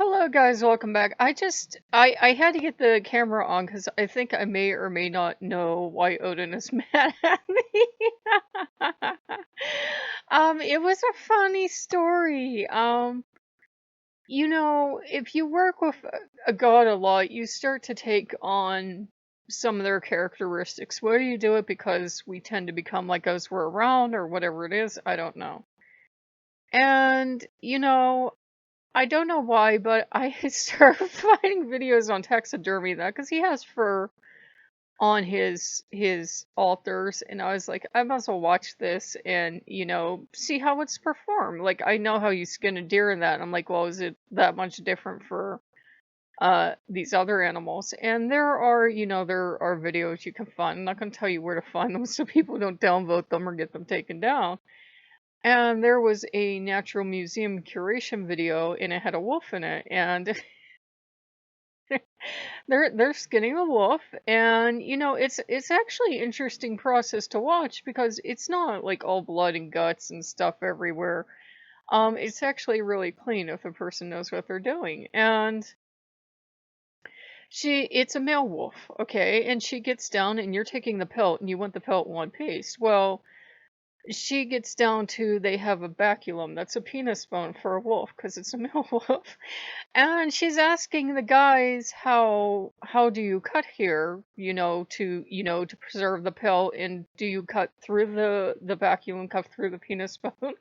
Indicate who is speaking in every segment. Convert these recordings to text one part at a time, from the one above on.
Speaker 1: Hello guys, welcome back. I had to get the camera on because I think I may or may not know why Odin is mad at me. It was a funny story. If you work with a god a lot, you start to take on some of their characteristics. Whether you do it because we tend to become like us we're around or whatever it is, I don't know. And, I don't know why, but I started finding videos on taxidermy that because he has fur on his altars, and I was like, I must well watch this and see how it's performed. Like I know how you skin a deer and that. And I'm like, well, is it that much different for these other animals? And there are videos you can find. I'm not gonna tell you where to find them so people don't downvote them or get them taken down. And there was a natural museum curation video, and it had a wolf in it, and they're skinning a wolf, and it's actually an interesting process to watch because it's not like all blood and guts and stuff everywhere. It's actually really clean if a person knows what they're doing. And it's a male wolf, okay, and she gets down, and you're taking the pelt, and you want the pelt in one piece. Well, she gets down to they have a baculum. That's a penis bone for a wolf because it's a male wolf. And she's asking the guys how do you cut here, to preserve the pill, and do you cut through the baculum, cut through the penis bone?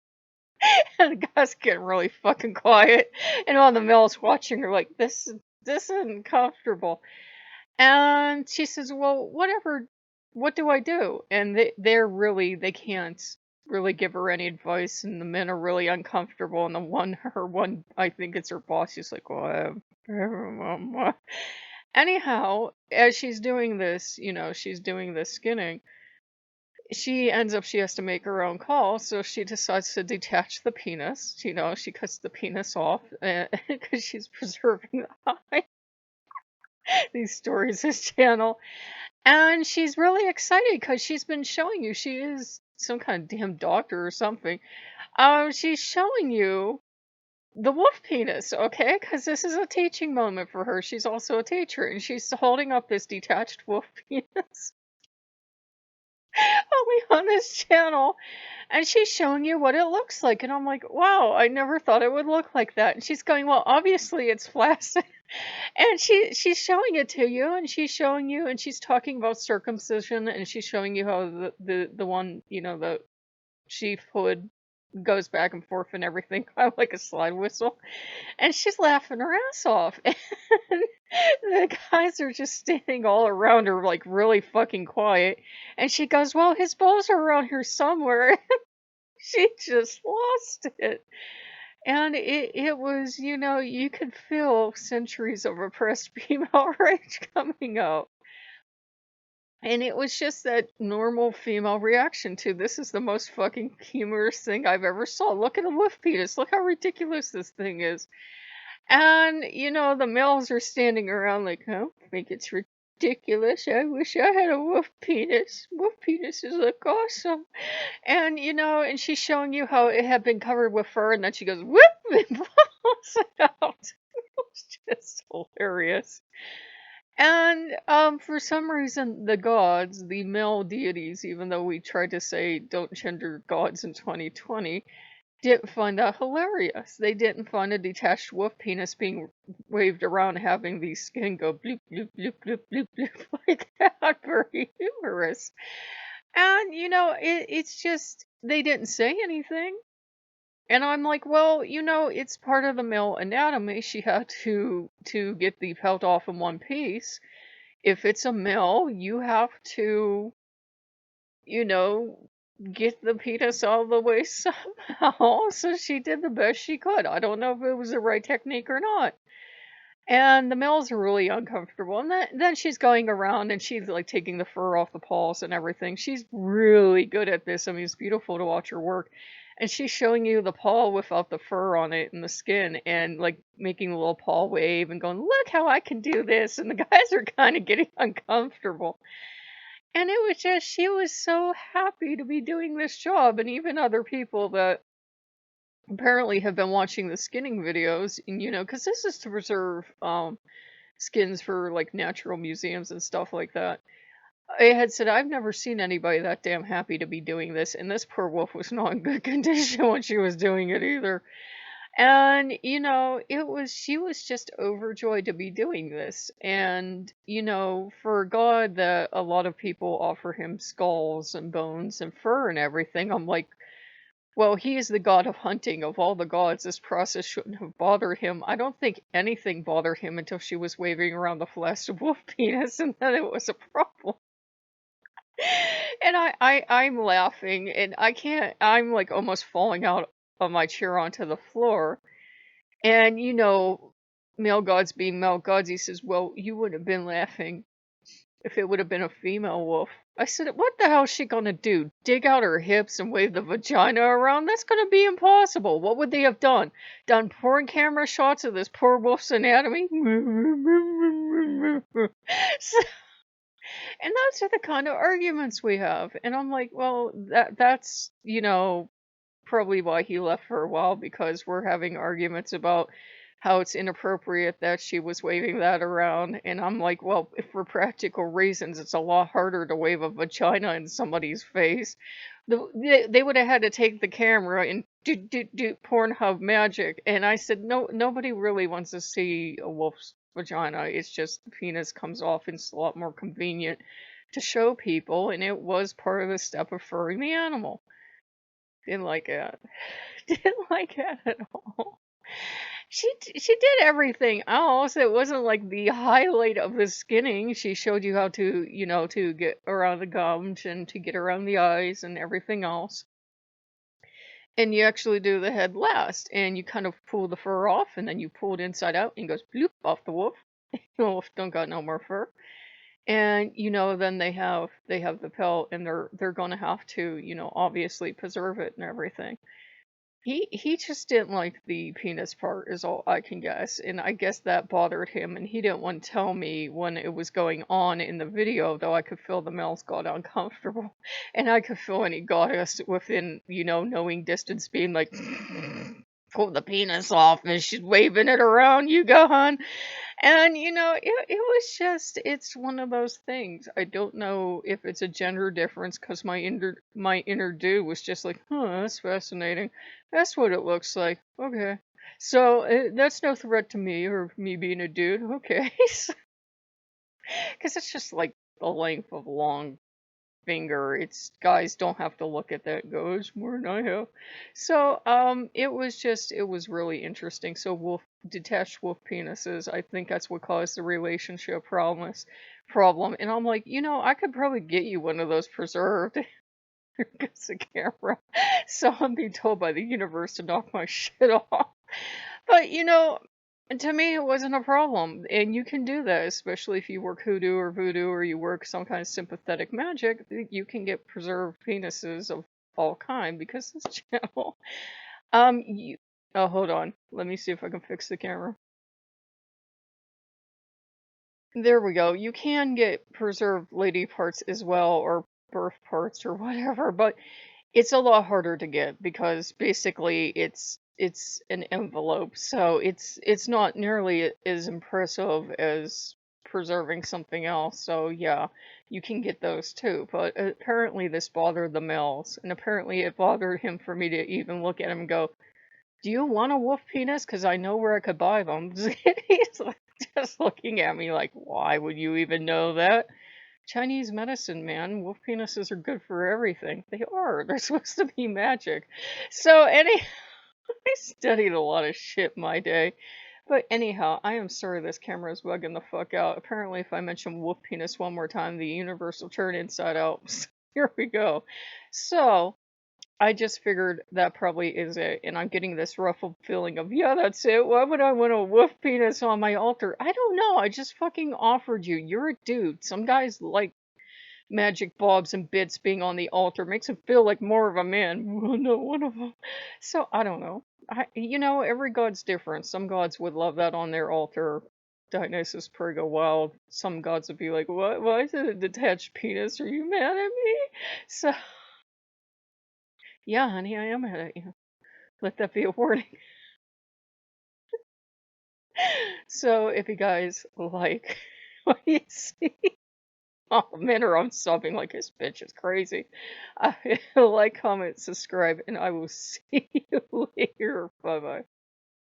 Speaker 1: And the guys get really fucking quiet, and all the males watching are like, this isn't comfortable. And she says, well, whatever, what do I do? And they can't really give her any advice, and the men are really uncomfortable. And I think it's her boss, she's like, well, anyhow, as she's doing this skinning, she has to make her own call, so she decides to detach the penis. She cuts the penis off because she's preserving the hide. These stories, this channel. And she's really excited because she's been showing you she is some kind of damn doctor or something. She's showing you the wolf penis, okay? Because this is a teaching moment for her. She's also a teacher, and she's holding up this detached wolf penis only on this channel, and she's showing you what it looks like. And I'm like, wow, I never thought it would look like that. And she's going, well, obviously it's flaccid. And she's showing it to you, and she's showing you, and she's talking about circumcision, and she's showing you how the one, the sheath hood goes back and forth and everything, kind of like a slide whistle. And she's laughing her ass off. And the guys are just standing all around her, like really fucking quiet. And she goes, well, his balls are around here somewhere. She just lost it. And it was, you could feel centuries of repressed female rage coming out. And it was just that normal female reaction to, this is the most fucking humorous thing I've ever saw. Look at a wolf penis. Look how ridiculous this thing is. And, the males are standing around like, I don't think it's ridiculous. I wish I had a wolf penis. Wolf penises look awesome. And, and she's showing you how it had been covered with fur, and then she goes, whoop, and pulls it out. It's just hilarious. And for some reason, the gods, the male deities, even though we tried to say don't gender gods in 2020, didn't find that hilarious. They didn't find a detached wolf penis being waved around having the skin go bloop, bloop, bloop, bloop, bloop, bloop like that very humorous. And, it's just, they didn't say anything. And I'm like, well, it's part of the male anatomy. She had to get the pelt off in one piece. If it's a male, you have to, you know, get the penis all the way somehow. So she did the best she could. I don't know if it was the right technique or not. And the males are really uncomfortable. And then she's going around and she's like taking the fur off the paws and everything. She's really good at this. I mean, it's beautiful to watch her work. And she's showing you the paw without the fur on it and the skin, and like making a little paw wave and going, look how I can do this. And the guys are kind of getting uncomfortable. And it was just, she was so happy to be doing this job. And even other people that apparently have been watching the skinning videos, and because this is to preserve skins for like natural museums and stuff like that. I had said I've never seen anybody that damn happy to be doing this, and this poor wolf was not in good condition when she was doing it either. And she was just overjoyed to be doing this. And for God that a lot of people offer him skulls and bones and fur and everything, I'm like, well, he is the god of hunting. Of all the gods, this process shouldn't have bothered him. I don't think anything bothered him until she was waving around the flaccid wolf penis, and then it was a problem. And I'm laughing, and I can't. I'm like almost falling out of my chair onto the floor. And male gods being male gods, he says, "Well, you would have been laughing if it would have been a female wolf." I said, "What the hell is she gonna do? Dig out her hips and wave the vagina around? That's gonna be impossible. What would they have done? Done porn camera shots of this poor wolf's anatomy?" So, and those are the kind of arguments we have. And I'm like, well, that's probably why he left for a while, because we're having arguments about how it's inappropriate that she was waving that around. And I'm like, well, if for practical reasons, it's a lot harder to wave a vagina in somebody's face. They would have had to take the camera and do Pornhub magic. And I said, no, nobody really wants to see a wolf's vagina. It's just the penis comes off, and it's a lot more convenient to show people. And it was part of the step of furring the animal. Didn't like it. Didn't like it at all. She did everything else. It wasn't like the highlight of the skinning. She showed you how to, to get around the gums and to get around the eyes and everything else. And you actually do the head last, and you kind of pull the fur off, and then you pull it inside out, and it goes bloop off the wolf. The wolf don't got no more fur. And then they have the pelt, and they're gonna have to, obviously preserve it and everything. He just didn't like the penis part, is all I can guess, and I guess that bothered him, and he didn't want to tell me when it was going on in the video, though I could feel the males got uncomfortable, and I could feel any goddess within, knowing distance being like, pull the penis off, and she's waving it around, you go, hon. And it was just, it's one of those things. I don't know if it's a gender difference, because my inner dude was just like, huh, that's fascinating. That's what it looks like. Okay. So that's no threat to me, or me being a dude. Okay. Because it's just like the length of a long finger. It's, guys don't have to look at that and go, it's more than I have. So it was really interesting. So detached wolf penises, I think that's what caused the relationship problem. And I'm like, I could probably get you one of those preserved. Gets the camera. So I'm being told by the universe to knock my shit off. But to me, it wasn't a problem. And you can do that, especially if you work hoodoo or voodoo, or you work some kind of sympathetic magic. You can get preserved penises of all kind, because this channel. Oh, hold on. Let me see if I can fix the camera. There we go. You can get preserved lady parts as well, or birth parts or whatever, but it's a lot harder to get, because basically it's an envelope, so it's not nearly as impressive as preserving something else. So yeah, you can get those too, but apparently this bothered the males, and apparently it bothered him for me to even look at him and go, "Do you want a wolf penis? Because I know where I could buy them." He's like, just looking at me like, "Why would you even know that?" Chinese medicine, man. Wolf penises are good for everything. They are. They're supposed to be magic. So, I studied a lot of shit my day. But anyhow, I am sorry this camera is bugging the fuck out. Apparently, if I mention wolf penis one more time, the universe will turn inside out. So, here we go. So, I just figured that probably is it. And I'm getting this ruffled feeling of, yeah, that's it. Why would I want a wolf penis on my altar? I don't know. I just fucking offered you. You're a dude. Some guys like magic bobs and bits being on the altar. Makes him feel like more of a man. Well, no, one of them. So, I don't know. Every god's different. Some gods would love that on their altar. Dionysus Perigo Wild. Some gods would be like, what? Why is it a detached penis? Are you mad at me? So, yeah, honey, I am mad at you. Let that be a warning. So if you guys like what you see, oh man, or I'm sobbing like this bitch is crazy. Like, comment, subscribe, and I will see you later. Bye bye.